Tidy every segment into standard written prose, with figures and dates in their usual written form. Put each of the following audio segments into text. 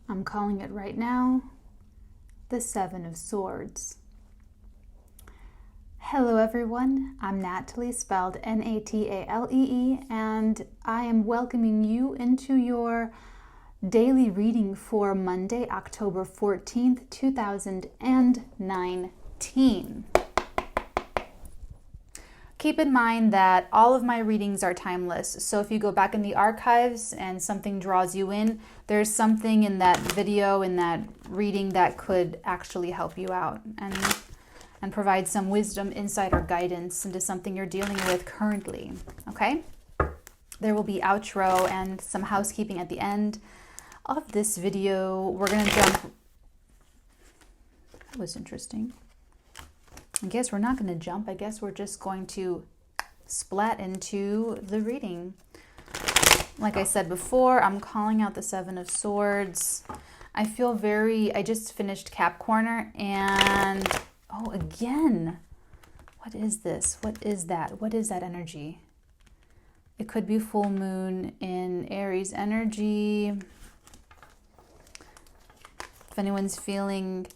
I'm calling it right now, the Seven of Swords. Hello everyone, I'm Natalie, spelled Natalee, and I am welcoming you into your daily reading for Monday, October 14th, 2019. Keep in mind that all of my readings are timeless, so if you go back in the archives and something draws you in, there's something in that video, in that reading that could actually help you out and provide some wisdom, insight, or guidance into something you're dealing with currently, okay? There will be outro and some housekeeping at the end of this video. We're gonna jump. That was interesting. I guess we're not going to jump. I guess we're just going to splat into the reading. Like I said before, I'm calling out the Seven of Swords. I feel I just finished Cap Corner and, oh, again. What is this? What is that? What is that energy? It could be full moon in Aries energy. If anyone's feeling...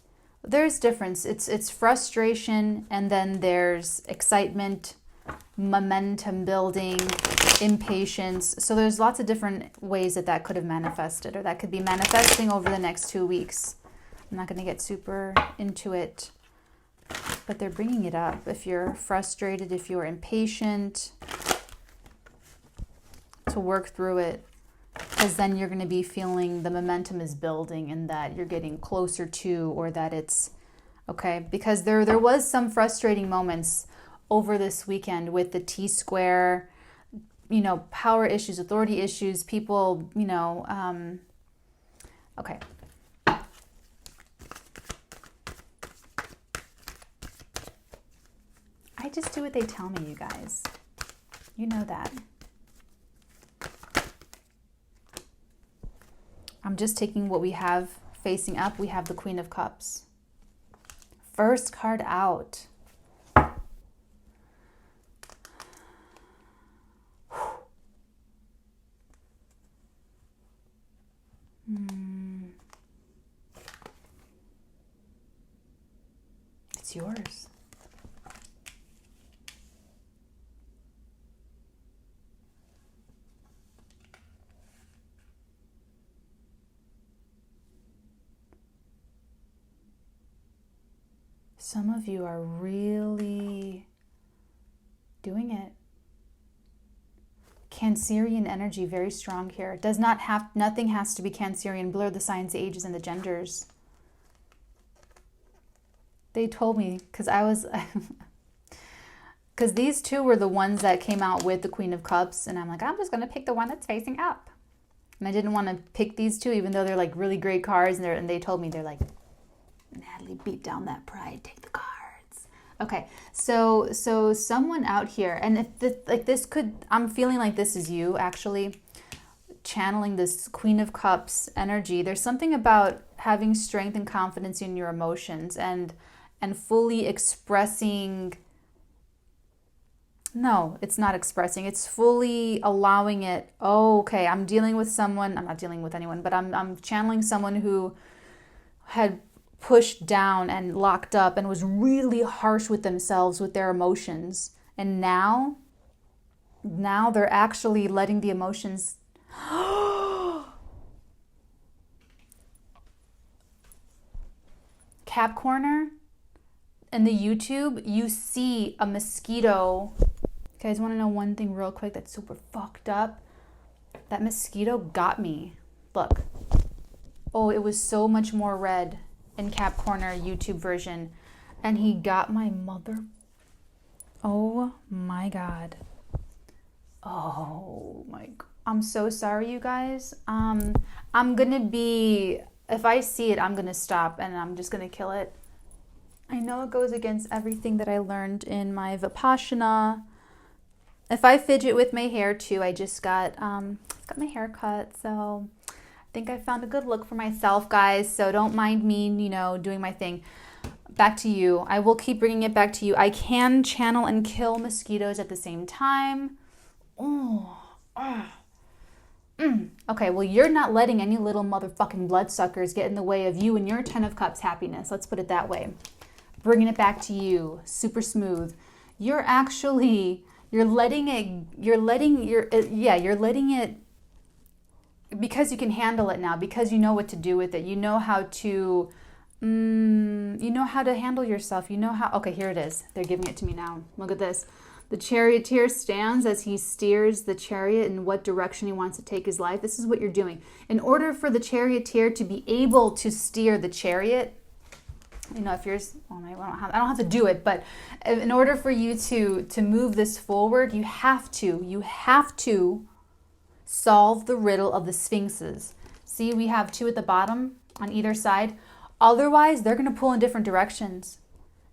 There's difference. It's frustration, and then there's excitement, momentum building, impatience. So there's lots of different ways that could have manifested, or that could be manifesting over the next 2 weeks. I'm not going to get super into it, but they're bringing it up. If you're frustrated, if you're impatient, to work through it. Because then you're going to be feeling the momentum is building and that you're getting closer to, or that it's okay. Because there was some frustrating moments over this weekend with the T-square, power issues, authority issues, people, okay. I just do what they tell me, you guys. You know that. I'm just taking what we have facing up. We have the Queen of Cups. First card out. It's yours. Some of you are really doing it. Cancerian energy, very strong here. Nothing has to be Cancerian. Blur the signs, the ages, and the genders. They told me, because these two were the ones that came out with the Queen of Cups, and I'm like, I'm just going to pick the one that's facing up. And I didn't want to pick these two, even though they're like really great cards, and they told me, they're like, Natalie, beat down that pride, take the cards. Okay, so someone out here, and if this could, I'm feeling like this is you actually channeling this Queen of Cups energy. There's something about having strength and confidence in your emotions and fully expressing. No, it's not expressing. It's fully allowing it. Oh, okay, I'm dealing with someone. I'm not dealing with anyone, but I'm channeling someone who had pushed down and locked up and was really harsh with themselves, with their emotions. And now they're actually letting the emotions... Cap Corner, in the YouTube, you see a mosquito. You guys want to know one thing real quick that's super fucked up? That mosquito got me. Look. Oh, it was so much more red in Cap Corner YouTube version, and he got my mother. Oh my god. Oh my god. I'm so sorry, you guys. I'm gonna be, if I see it, I'm gonna stop and I'm just gonna kill it. I know it goes against everything that I learned in my Vipassana. If I fidget with my hair too, I just got my hair cut, so I think I found a good look for myself, guys, so don't mind me, doing my thing. Back to you. I will keep bringing it back to you. I can channel and kill mosquitoes at the same time. Oh, Okay, well, you're not letting any little motherfucking bloodsuckers get in the way of you and your 10 of Cups happiness. Let's put it that way. Bringing it back to you, super smooth. You're letting it, because you can handle it now, because you know what to do with it. You know how to handle yourself. You know how, okay, here it is. They're giving it to me now. Look at this. The charioteer stands as he steers the chariot in what direction he wants to take his life. This is what you're doing. In order for the charioteer to be able to steer the chariot, if you're, I don't have to do it, but in order for you to move this forward, you have to solve the riddle of the sphinxes. See, we have 2 at the bottom on either side. Otherwise, they're going to pull in different directions.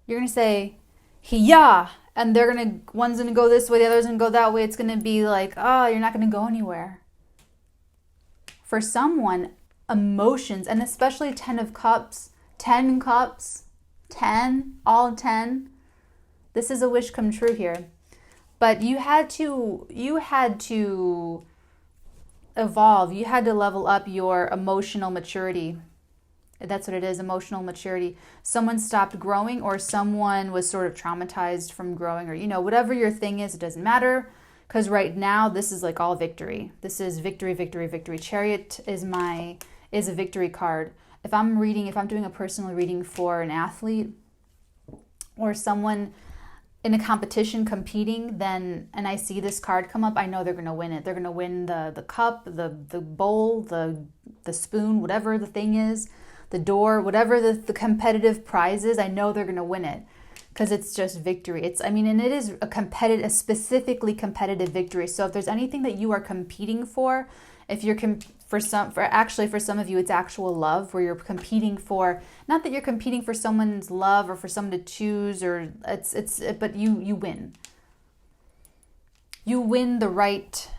You're going to say, Hiya, and one's going to go this way, the other's going to go that way. It's going to be like, oh, you're not going to go anywhere. For someone, emotions, and especially 10 of Cups, 10 cups, 10, all 10. This is a wish come true here. But you had to evolve. You had to level up your emotional maturity. That's what it is, emotional maturity. Someone stopped growing, or someone was sort of traumatized from growing, or, whatever your thing is, it doesn't matter. Because right now, this is like all victory. This is victory, victory, victory. Chariot is a victory card. If I'm doing a personal reading for an athlete or someone in a competition competing, and I see this card come up, I know they're going to win it. They're going to win the cup, the bowl, the spoon, whatever the thing is, the door, whatever the competitive prize is, I know they're going to win it because it's just victory. And it is a specifically competitive victory. So if there's anything that you are competing for, if you're for some of you, it's actual love, where you're competing for, not that you're competing for someone's love or for someone to choose, or but you win. You win the right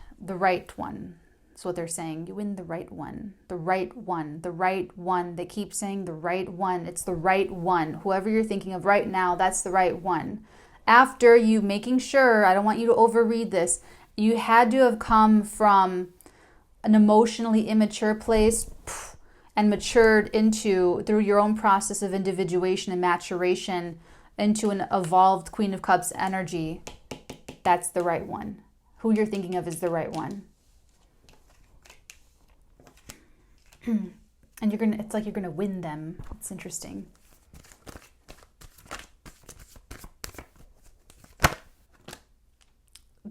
one. That's what they're saying. You win the right one. The right one. The right one. They keep saying the right one. It's the right one. Whoever you're thinking of right now, that's the right one. After you making sure, I don't want you to overread this, you had to have come from an emotionally immature place and matured through your own process of individuation and maturation, into an evolved Queen of Cups energy. That's the right one. Who you're thinking of is the right one. And it's like you're gonna win them. It's interesting.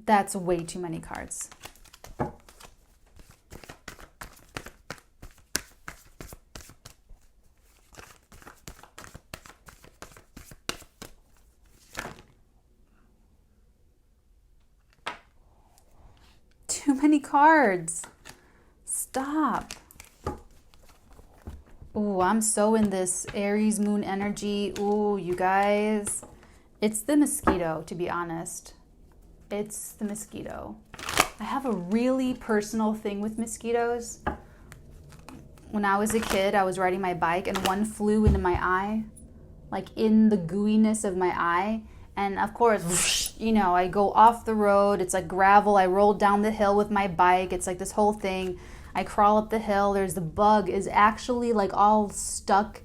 That's way too many cards. Too many cards. Stop. Ooh, I'm so in this Aries moon energy. Ooh, you guys. It's the mosquito, to be honest. It's the mosquito. I have a really personal thing with mosquitoes. When I was a kid, I was riding my bike and one flew into my eye, like in the gooiness of my eye. And of course, I go off the road. It's like gravel. I rolled down the hill with my bike. It's like this whole thing. I crawl up the hill. There's the bug is actually like all stuck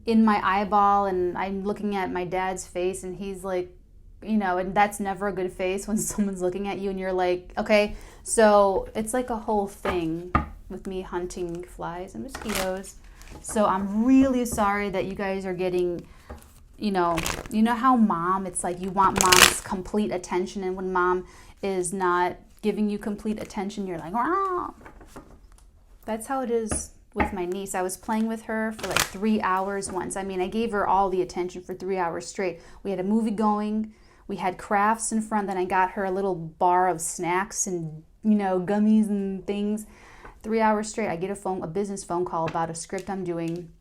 in my eyeball. And I'm looking at my dad's face and he's like, and that's never a good face when someone's looking at you and you're like, okay. So it's like a whole thing with me hunting flies and mosquitoes. So I'm really sorry that you guys are getting, you know how mom, it's like you want mom's complete attention, and when mom is not giving you complete attention, you're like, ah. That's how it is with my niece. I was playing with her for like 3 hours once. I gave her all the attention for 3 hours straight. We had a movie going. We had crafts in front. Then I got her a little bar of snacks and, gummies and things. 3 hours straight. I get a business phone call about a script I'm doing.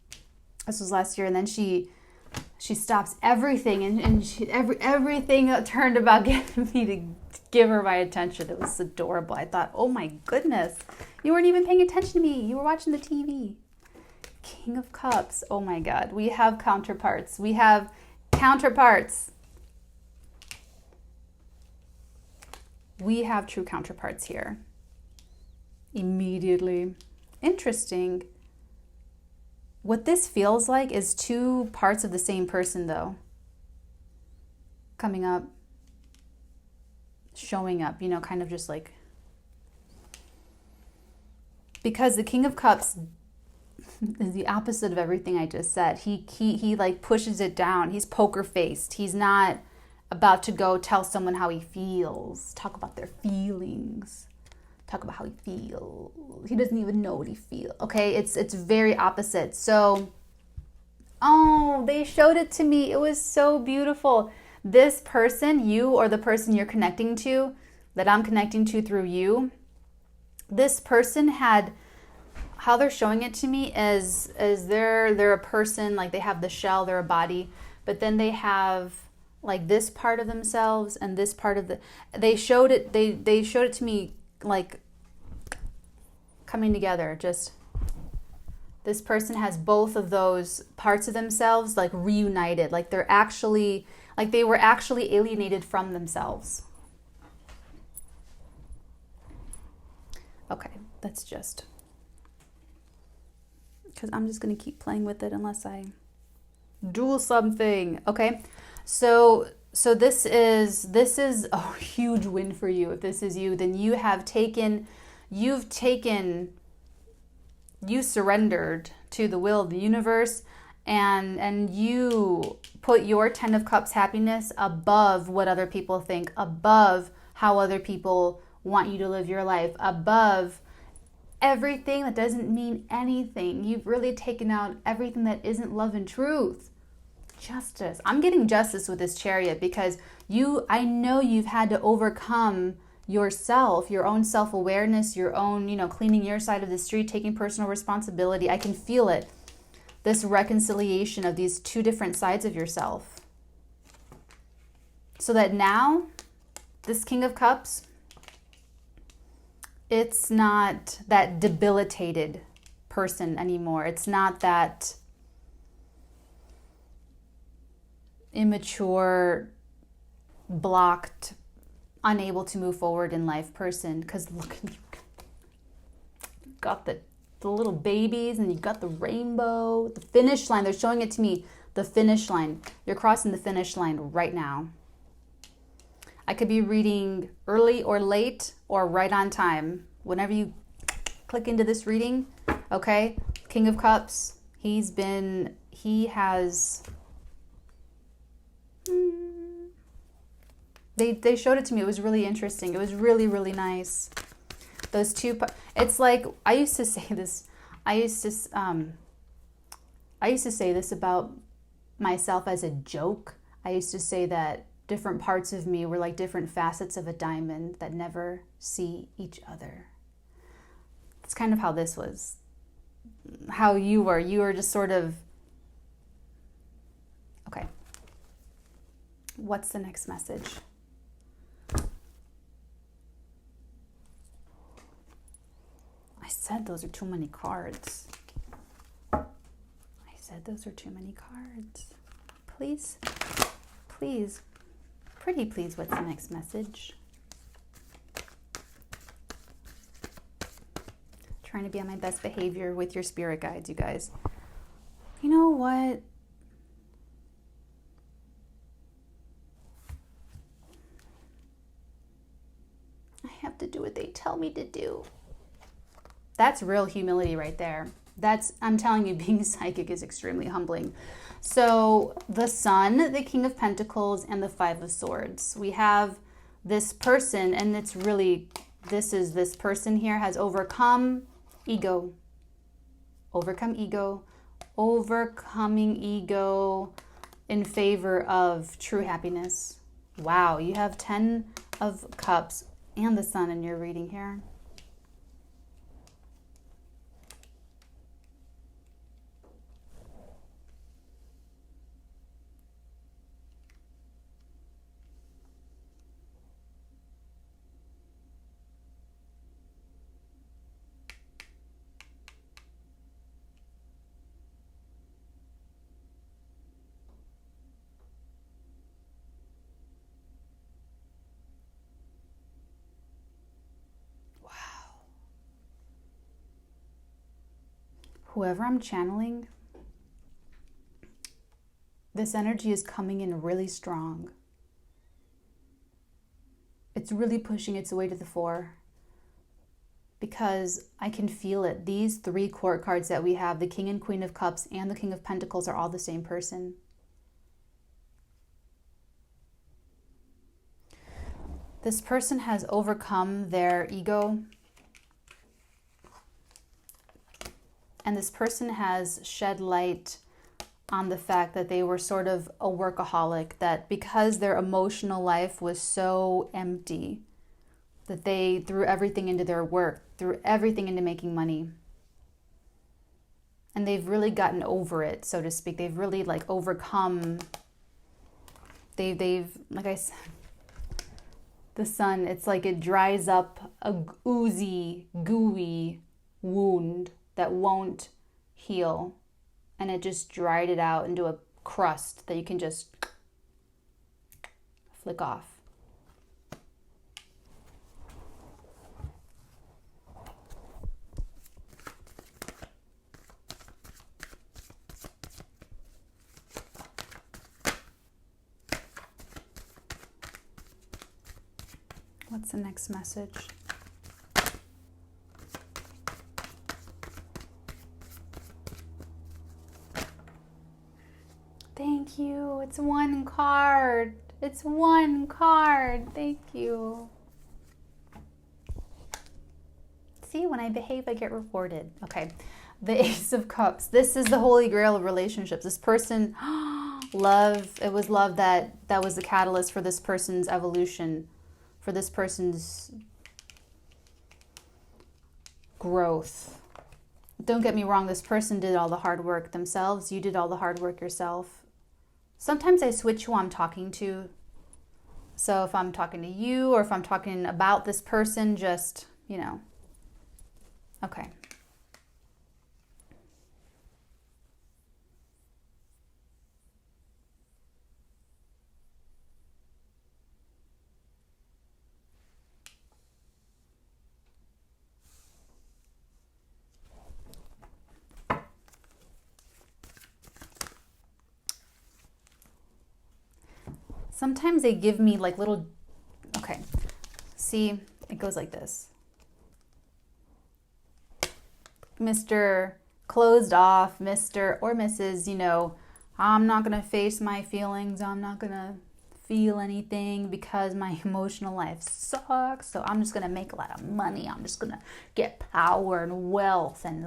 This was last year. And then she stops everything. And everything turned about getting me to give her my attention. It was adorable. I thought, oh my goodness. You weren't even paying attention to me. You were watching the TV. King of Cups. Oh my God. We have counterparts. We have counterparts. We have true counterparts here. immediately. Interesting. What this feels like is two parts of the same person, though. Coming up, showing up, you know, kind of just like, because the King of Cups is the opposite of everything I just said. He like pushes it down. He's poker faced. He's not about to go tell someone how he feels, talk about their feelings, talk about how he feels. He doesn't even know what he feels. Okay, it's very opposite. So, oh, they showed it to me. It was so beautiful. This person, you or the person you're connecting to, that I'm connecting to through you, this person had, how they're showing it to me is they're a person, like they have the shell, they're a body, but then they have like this part of themselves and this part of the, they showed it to me like coming together. Just this person has both of those parts of themselves like reunited, like they're actually, like they were actually alienated from themselves. Okay, that's just, because I'm just going to keep playing with it unless I do something. Okay, so this is a huge win for you. If this is you, then you surrendered to the will of the universe, and you put your 10 of Cups happiness above what other people think, above how other people want you to live your life, above everything that doesn't mean anything. You've really taken out everything that isn't love and truth. Justice. I'm getting justice with this Chariot because I know you've had to overcome yourself, your own self-awareness, your own, cleaning your side of the street, taking personal responsibility. I can feel it. This reconciliation of these two different sides of yourself. So that now, this King of Cups, it's not that debilitated person anymore. It's not that immature, blocked, unable to move forward in life person. Because look, you got the little babies and you got the rainbow, the finish line. They're showing it to me, the finish line. You're crossing the finish line right now. I could be reading early or late or right on time. Whenever you click into this reading, okay? King of Cups, he has... They showed it to me. It was really interesting. It was really, really nice. Those two... It's like, I used to say this about myself as a joke. I used to say that different parts of me were like different facets of a diamond that never see each other. It's kind of how this was. How you were. You were just sort of... Okay. What's the next message? I said those are too many cards. Please, pretty please, what's the next message? Trying to be on my best behavior with your spirit guides, you guys. You know what? I have to do what they tell me to do. That's real humility right there. I'm telling you, being psychic is extremely humbling. So the Sun, the King of Pentacles, and the Five of Swords. We have this person, and it's really, this person here has overcome ego. Overcoming ego in favor of true happiness. Wow, you have 10 of Cups and the Sun in your reading here. whoever I'm channeling, this energy is coming in really strong. It's really pushing its way to the fore because I can feel it. These 3 court cards that we have, the King and Queen of Cups and the King of Pentacles, are all the same person. This person has overcome their ego, and this person has shed light on the fact that they were sort of a workaholic, that because their emotional life was so empty, that they threw everything into their work, threw everything into making money. And they've really gotten over it, so to speak. They've really like overcome, they've like I said, the sun, it's like it dries up a oozy, gooey wound that won't heal. And it just dried it out into a crust that you can just flick off. What's the next message? Thank you. It's 1 card. It's 1 card. Thank you. See, when I behave, I get rewarded. Okay. The Ace of Cups. This is the holy grail of relationships. This person, love. It was love that was the catalyst for this person's evolution, for this person's growth. Don't get me wrong. This person did all the hard work themselves. You did all the hard work yourself. Sometimes I switch who I'm talking to. So if I'm talking to you or if I'm talking about this person, just, you know. Okay. Sometimes they give me like little, okay, see, it goes like this. Mr. Closed off, Mr. or Mrs., you know, I'm not going to face my feelings. I'm not going to feel anything because my emotional life sucks. So I'm just going to make a lot of money. I'm just going to get power and wealth and,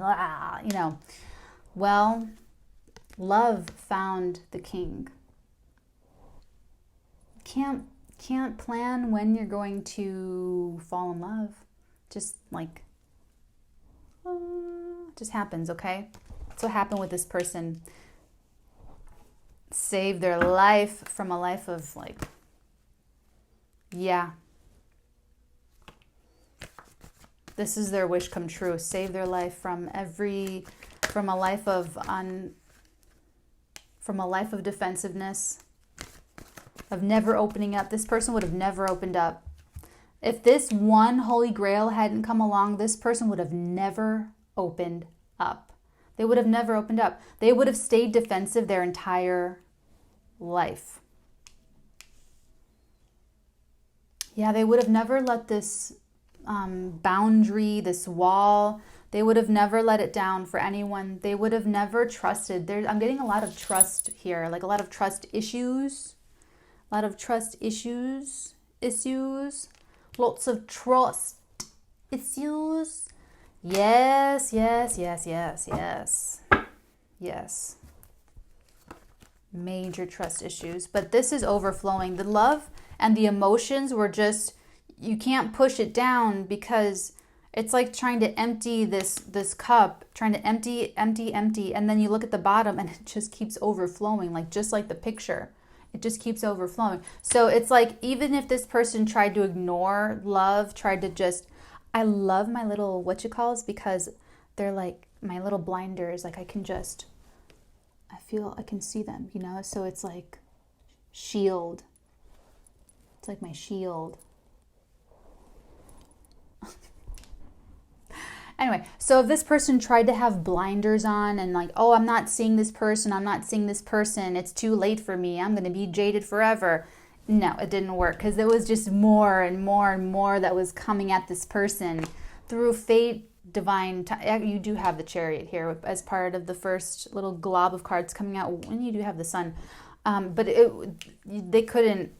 you know. Well, love found the king. Can't plan when you're going to fall in love. Just like, just happens, okay? That's what happened with this person. Save their life from a life of like, yeah. This is their wish come true. Save their life from a life of defensiveness, of never opening up. This person would have never opened up. If this one holy grail hadn't come along, this person would have never opened up. They would have never opened up. They would have stayed defensive their entire life. Yeah, they would have never let this boundary, this wall, they would have never let it down for anyone. They would have never trusted. I'm getting a lot of trust here, like a lot of trust issues. A lot of trust issues, lots of trust issues. Yes. Major trust issues, but this is overflowing. The love and the emotions were just, you can't push it down because it's like trying to empty this cup, trying to empty, and then you look at the bottom and it just keeps overflowing, like just like the picture. It just keeps overflowing. So it's like, even if this person tried to ignore love, tried to just, I love my little because they're like my little blinders. Like I can see them, you know? So it's like shield. It's like my shield. Anyway, so if this person tried to have blinders on and like, oh, I'm not seeing this person, it's too late for me, I'm going to be jaded forever. No, it didn't work, because there was just more and more and more that was coming at this person through fate, divine. You do have the Chariot here as part of the first little glob of cards coming out, when you do have the Sun. But they couldn't.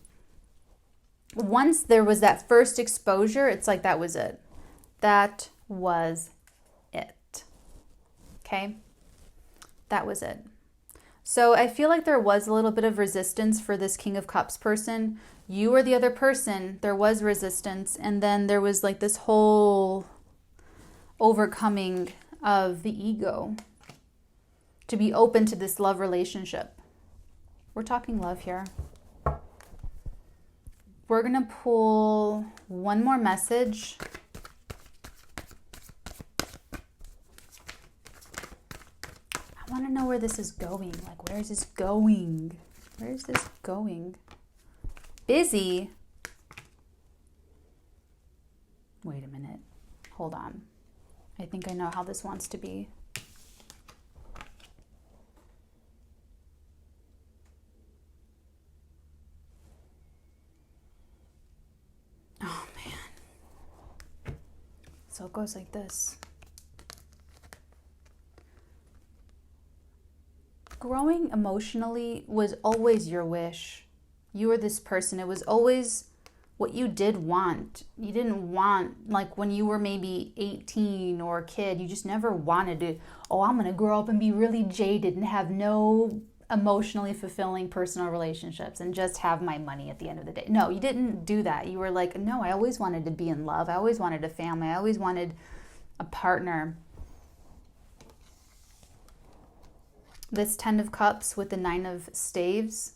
Once there was that first exposure, it's like that was it. That was it. Okay? That was it. So I feel like there was a little bit of resistance for this King of Cups person. You or the other person, there was resistance. And then there was like this whole overcoming of the ego to be open to this love relationship. We're talking love here. We're going to pull one more message. I want to know where this is going. Like, where is this going? Where is this going? Busy? Wait a minute. Hold on. I think I know how this wants to be. Oh, man. So it goes like this. Growing emotionally was always your wish. You were this person. It was always what you did want. You didn't want, like when you were maybe 18 or a kid, you just never wanted to, oh, I'm going to grow up and be really jaded and have no emotionally fulfilling personal relationships and just have my money at the end of the day. No, you didn't do that. You were like, no, I always wanted to be in love. I always wanted a family. I always wanted a partner. This 10 of Cups with the 9 of Staves,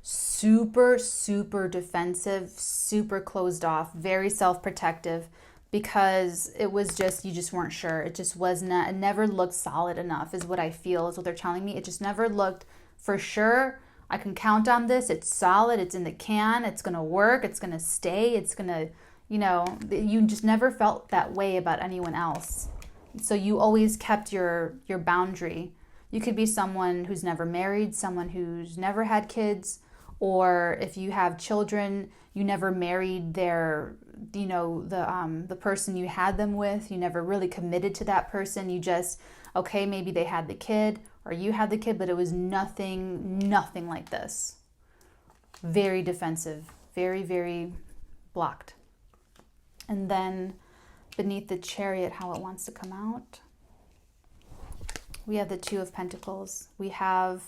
super, super defensive, super closed off, very self-protective, because it was just, you just weren't sure. It just was not, it never looked solid enough is what I feel, is what they're telling me. It just never looked for sure. I can count on this. It's solid. It's in the can. It's going to work. It's going to stay. It's going to, you just never felt that way about anyone else. So you always kept your boundary. You could be someone who's never married, someone who's never had kids, or if you have children, you never married their, the person you had them with. You never really committed to that person. You just, okay, maybe they had the kid or you had the kid, but it was nothing like this. Very defensive, very, very blocked. And then beneath the Chariot, how it wants to come out. We have the 2 of Pentacles. We have,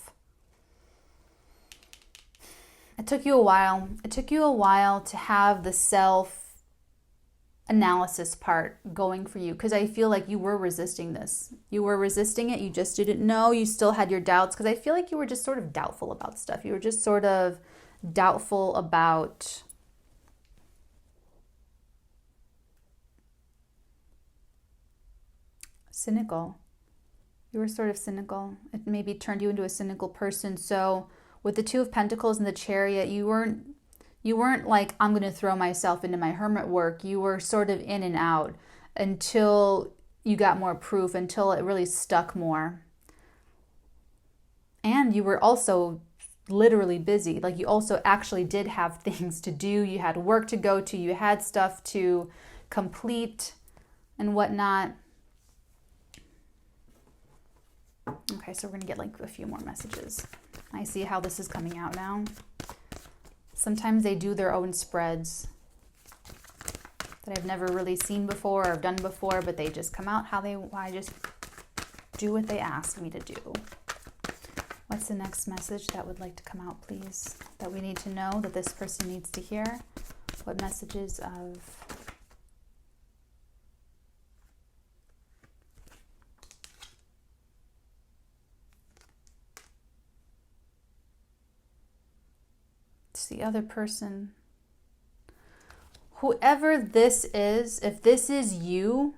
it took you a while. It took you a while to have the self-analysis part going for you, because I feel like you were resisting this. You were resisting it. You just didn't know. You still had your doubts, because I feel like you were just sort of doubtful about stuff. You were just sort of doubtful about cynical. You were sort of cynical. It maybe turned you into a cynical person. So with the 2 of Pentacles and the Chariot, you weren't like, I'm going to throw myself into my hermit work. You were sort of in and out until you got more proof, until it really stuck more. And you were also literally busy. Like, you also actually did have things to do. You had work to go to. You had stuff to complete and whatnot. Okay, so we're going to get like a few more messages. I see how this is coming out now. Sometimes they do their own spreads that I've never really seen before or done before, but they just come out how I just do what they ask me to do. What's the next message that would like to come out, please? That we need to know, that this person needs to hear? What messages of the other person, whoever this is, if this is you,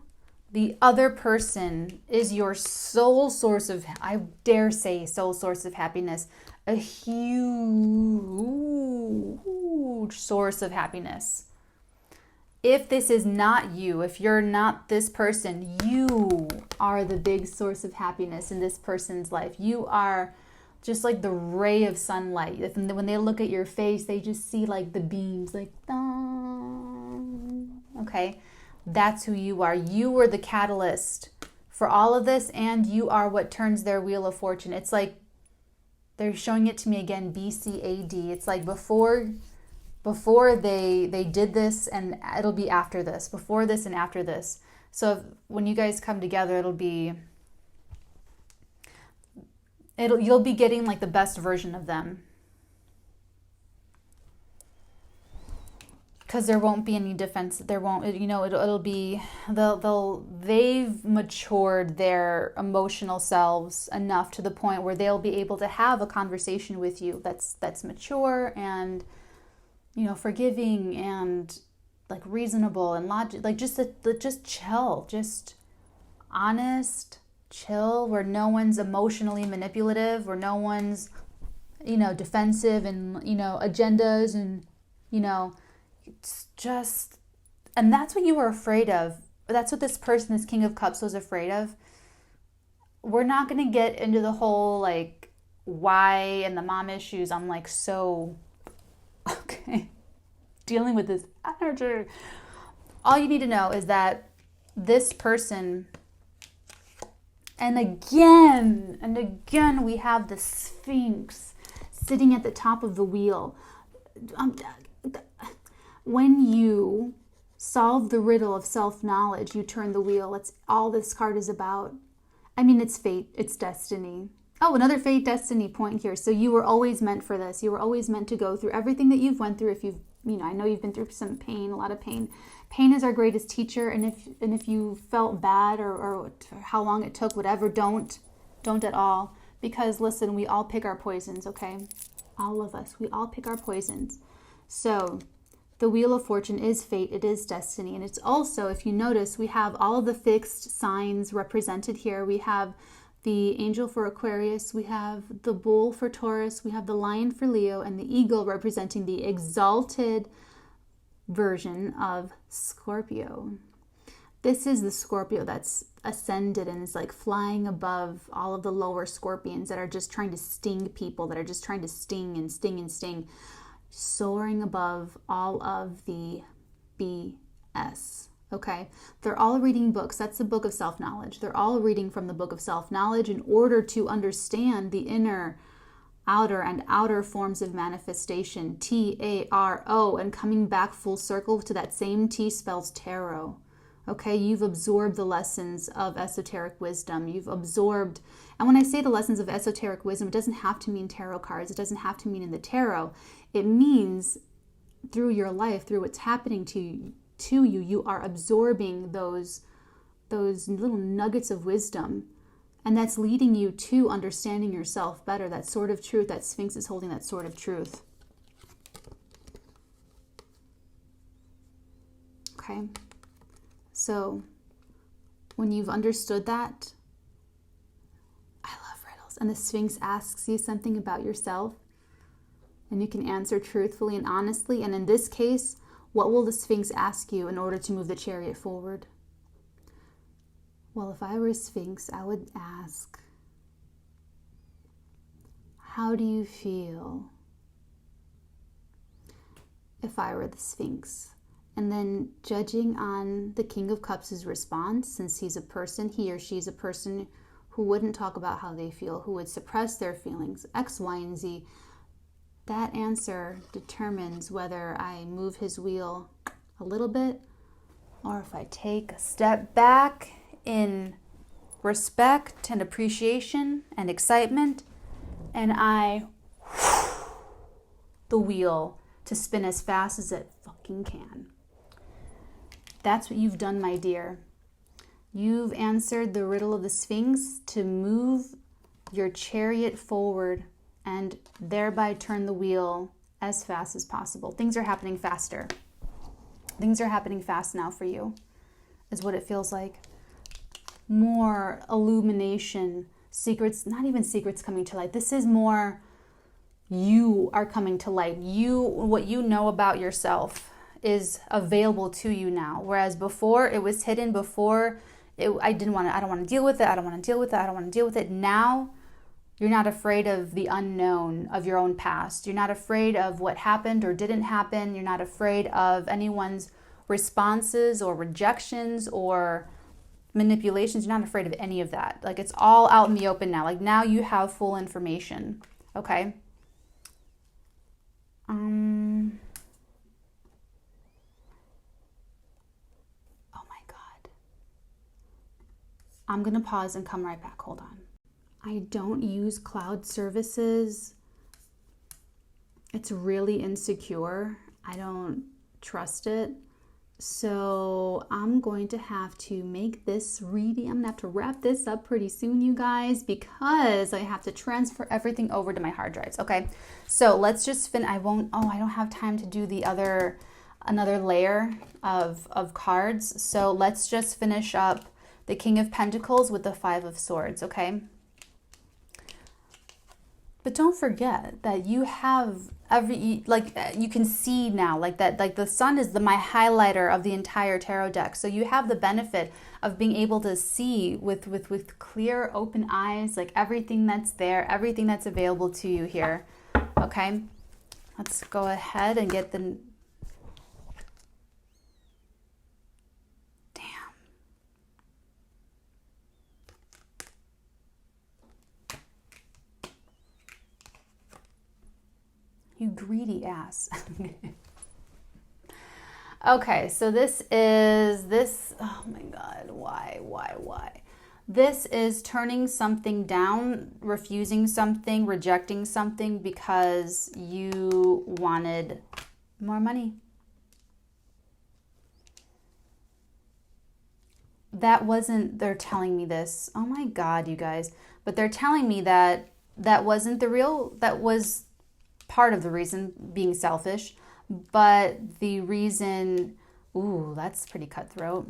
the other person is your sole source of, I dare say, sole source of happiness, a huge source of happiness. if this is not you, if you're not this person, you are the big source of happiness in this person's life. You are just like the ray of sunlight. When they look at your face, they just see like the beams, like, okay? That's who you are. You were the catalyst for all of this, and you are what turns their wheel of fortune. It's like they're showing it to me again, BCAD. It's like before they did this, and it'll be after this, before this and after this. So when you guys come together, you'll be getting like the best version of them. Because there won't be any defense. There won't, it'll be, they've matured their emotional selves enough to the point where they'll be able to have a conversation with you that's mature and, forgiving and like reasonable and logic, like just chill, just honest, chill, where no one's emotionally manipulative, where no one's, defensive and, agendas and, it's just, and that's what you were afraid of. That's what this person, this King of Cups, was afraid of. We're not going to get into the whole, like, why and the mom issues. I'm, like, so, okay, dealing with this energy. All you need to know is that this person, and again, we have the Sphinx sitting at the top of the wheel. When you solve the riddle of self-knowledge, you turn the wheel. That's all this card is about. I mean, it's fate. It's destiny. Oh, another fate, destiny point here. So you were always meant for this. You were always meant to go through everything that you've went through. If you've, I know you've been through some pain, a lot of pain. Pain is our greatest teacher. And if you felt bad or how long it took, whatever, don't at all. Because listen, we all pick our poisons, okay? All of us. We all pick our poisons. So the Wheel of Fortune is fate, it is destiny, and it's also, if you notice, we have all of the fixed signs represented here. We have the angel for Aquarius, we have the bull for Taurus, we have the lion for Leo, and the eagle representing the exalted version of Scorpio. This is the Scorpio that's ascended and is like flying above all of the lower scorpions that are just trying to sting people, that are just trying to sting and sting and sting. Soaring above all of the BS, okay? They're all reading books. That's the book of self-knowledge. They're all reading from the book of self-knowledge in order to understand the inner, outer, and outer forms of manifestation, T-A-R-O, and coming back full circle to that same T spells tarot, okay? You've absorbed the lessons of esoteric wisdom. You've absorbed, and when I say the lessons of esoteric wisdom, it doesn't have to mean tarot cards. It doesn't have to mean in the tarot. It means through your life, through what's happening to you, you are absorbing those little nuggets of wisdom. And that's leading you to understanding yourself better. That sword of truth, that Sphinx is holding that sword of truth. Okay? So when you've understood that, I love riddles. And the Sphinx asks you something about yourself, and you can answer truthfully and honestly. And in this case, what will the Sphinx ask you in order to move the chariot forward? Well, if I were a Sphinx, I would ask, how do you feel if I were the Sphinx? And then judging on the King of Cups' response, since he's a person, he or she's a person who wouldn't talk about how they feel, who would suppress their feelings, X, Y, and Z, that answer determines whether I move his wheel a little bit or if I take a step back in respect and appreciation and excitement, and I the wheel to spin as fast as it fucking can. That's what you've done, my dear. You've answered the riddle of the Sphinx to move your chariot forward and thereby turn the wheel as fast as possible. Things are happening faster. Things are happening fast now for you, is what it feels like. More illumination, secrets, not even secrets coming to light. This is more you are coming to light. What you know about yourself is available to you now. Whereas before it was hidden, before I don't want to deal with it. I don't want to deal with it. I don't want to deal with it. Now you're not afraid of the unknown of your own past. You're not afraid of what happened or didn't happen. You're not afraid of anyone's responses or rejections or manipulations. You're not afraid of any of that. Like, it's all out in the open now. Like, now you have full information. Okay. Oh my God. I'm going to pause and come right back. Hold on. I don't use cloud services. It's really insecure. I don't trust it. So I'm going to have to make this reading. I'm going to have to wrap this up pretty soon, you guys, because I have to transfer everything over to my hard drives. Okay. So let's just I don't have time to do another layer of cards. So let's just finish up the King of Pentacles with the Five of Swords. Okay. But don't forget that you have you can see now, like that, like the sun is my highlighter of the entire tarot deck. So you have the benefit of being able to see with clear, open eyes, like everything that's there, everything that's available to you here. Okay, let's go ahead and get the... You greedy ass. Okay, so this, oh my God, why? This is turning something down, refusing something, rejecting something because you wanted more money. They're telling me this. Oh my God, you guys. But they're telling me that wasn't that was part of the reason, being selfish, but the reason, ooh, that's pretty cutthroat.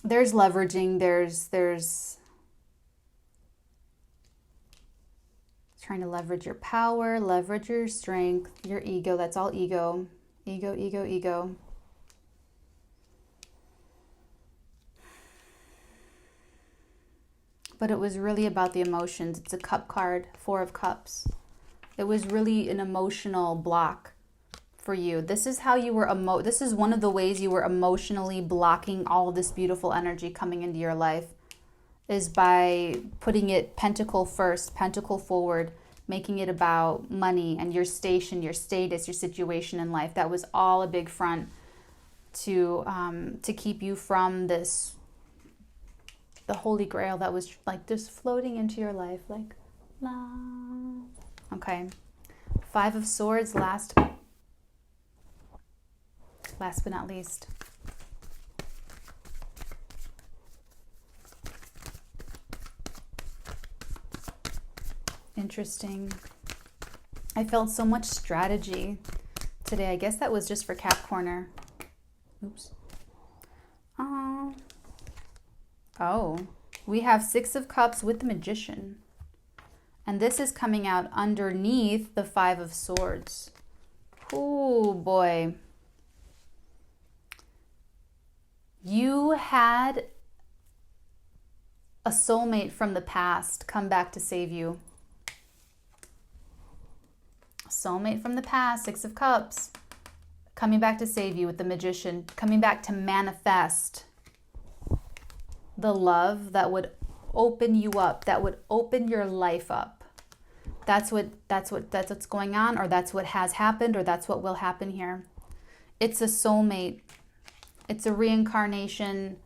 There's leveraging, there's trying to leverage your power, leverage your strength, your ego. That's all ego. Ego. But it was really about the emotions. It's a cup card, Four of Cups. It was really an emotional block for you. This is how you were this is one of the ways you were emotionally blocking all this beautiful energy coming into your life, is by putting it pentacle first, pentacle forward, making it about money and your station, your status, your situation in life. That was all a big front to keep you from this, the Holy Grail that was like just floating into your life, like la. Okay, Five of Swords, last but not least. Interesting. I felt so much strategy today. I guess that was just for Capricorn. Oops. Oh, we have Six of Cups with the Magician. And this is coming out underneath the Five of Swords. Oh boy. You had a soulmate from the past come back to save you. A soulmate from the past, Six of Cups, coming back to save you with the Magician, coming back to manifest the love that would open you up, that would open your life up. That's what's going on, or that's what has happened, or that's what will happen here. It's a soulmate. It's a reincarnation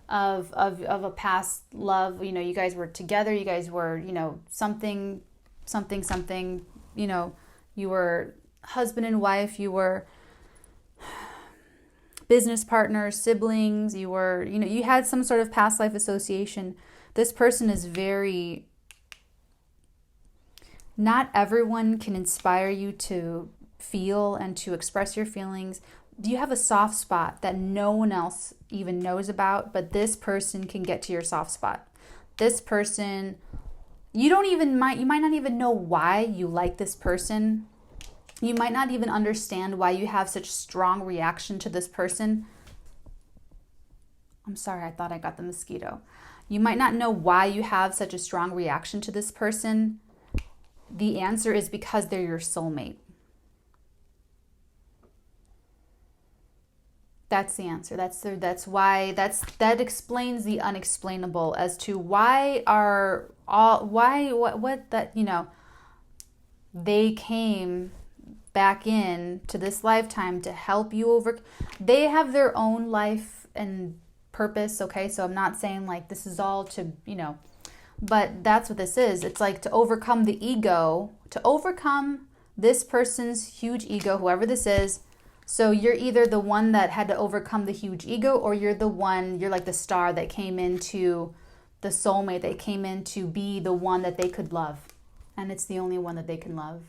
of a past love. You know, you guys were together. You guys were, something. You know, you were husband and wife. You were business partners, siblings. You were, you had some sort of past life association. This person is very... Not everyone can inspire you to feel and to express your feelings. You have a soft spot that no one else even knows about, but this person can get to your soft spot. This person, you might not even know why you like this person, You might not even understand why you have such strong reaction to this person. I'm sorry, I thought I got the mosquito. You might not know why you have such a strong reaction to this person. The answer is because they're your soulmate. That's the answer. That explains the unexplainable as to they came back in to this lifetime to help you over. They have their own life and purpose, okay? So I'm not saying like this is all to, but that's what this is. It's like to overcome the ego, to overcome this person's huge ego, whoever this is. So you're either the one that had to overcome the huge ego, or you're like the star that came into the soulmate, that came in to be the one that they could love. And it's the only one that they can love.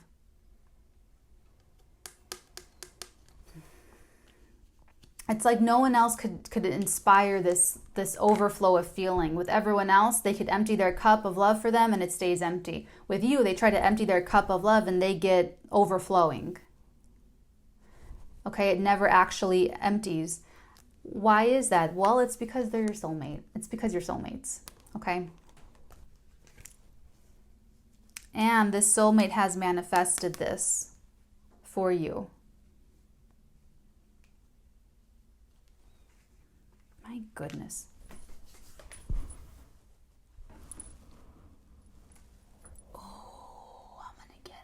It's like no one else could inspire this overflow of feeling. With everyone else, they could empty their cup of love for them and it stays empty. With you, they try to empty their cup of love and they get overflowing. Okay, it never actually empties. Why is that? Well, it's because they're your soulmate. It's because you're soulmates, okay? And this soulmate has manifested this for you. My goodness. Oh, I'm gonna get him.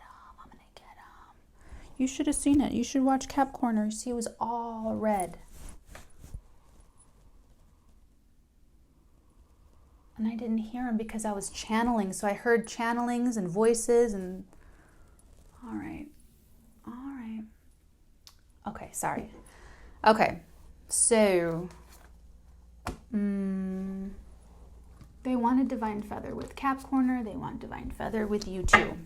You should have seen it. You should watch Cap Corner. See, it was all red. And I didn't hear him because I was channeling. So I heard channelings and voices and... All right. Okay, sorry. Okay, so... they wanted Divine Feather with Cap Corner. They want Divine Feather with you too.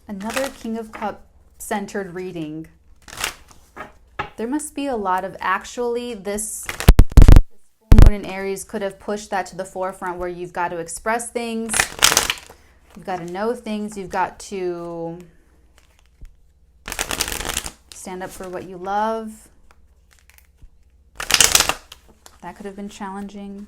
Another King of Cups centered reading. There must be a lot of this full moon in Aries could have pushed that to the forefront, where you've got to express things, you've got to know things, you've got to stand up for what you love. That could have been challenging.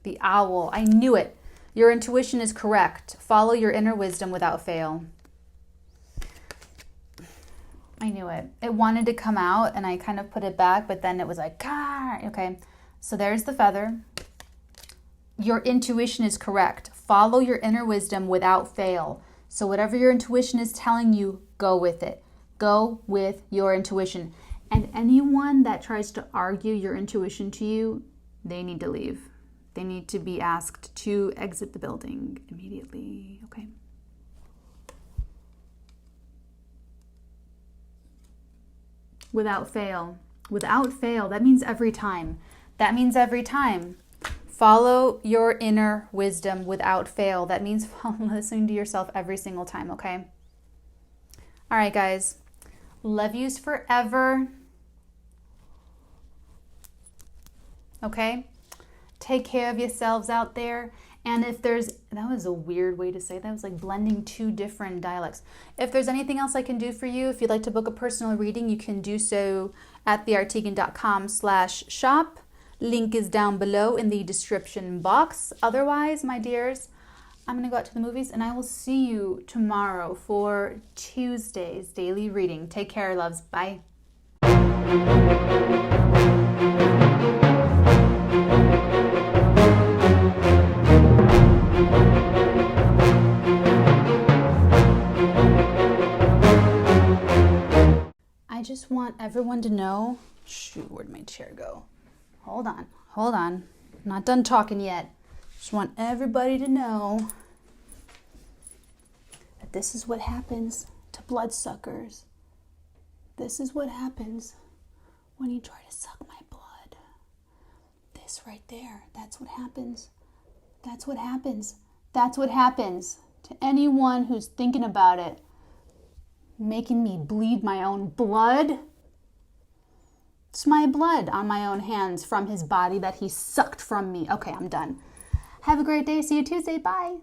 The Owl. I knew it. Your intuition is correct. Follow your inner wisdom without fail. I knew it. It wanted to come out and I kind of put it back, but then it was like, okay. So there's the feather. Your intuition is correct. Follow your inner wisdom without fail. So whatever your intuition is telling you, go with it. Go with your intuition. And anyone that tries to argue your intuition to you, they need to leave. They need to be asked to exit the building immediately, okay? Without fail. Without fail, that means every time. That means every time. Follow your inner wisdom without fail. That means listening to yourself every single time, okay? All right, guys. Love yous forever. Okay? Take care of yourselves out there. And if that was a weird way to say that. It was like blending two different dialects. If there's anything else I can do for you, if you'd like to book a personal reading, you can do so at theartigan.com/shop. Link is down below in the description box. Otherwise, my dears, I'm going to go out to the movies and I will see you tomorrow for Tuesday's daily reading. Take care, loves. Bye. I just want everyone to know... Shoot, where'd my chair go? Hold on. I'm not done talking yet. Just want everybody to know that this is what happens to bloodsuckers. This is what happens when you try to suck my blood. This right there, that's what happens. That's what happens. That's what happens to anyone who's thinking about it. Making me bleed my own blood. sucked my blood on my own hands from his body that he sucked from me. Okay, I'm done. Have a great day. See you Tuesday. Bye.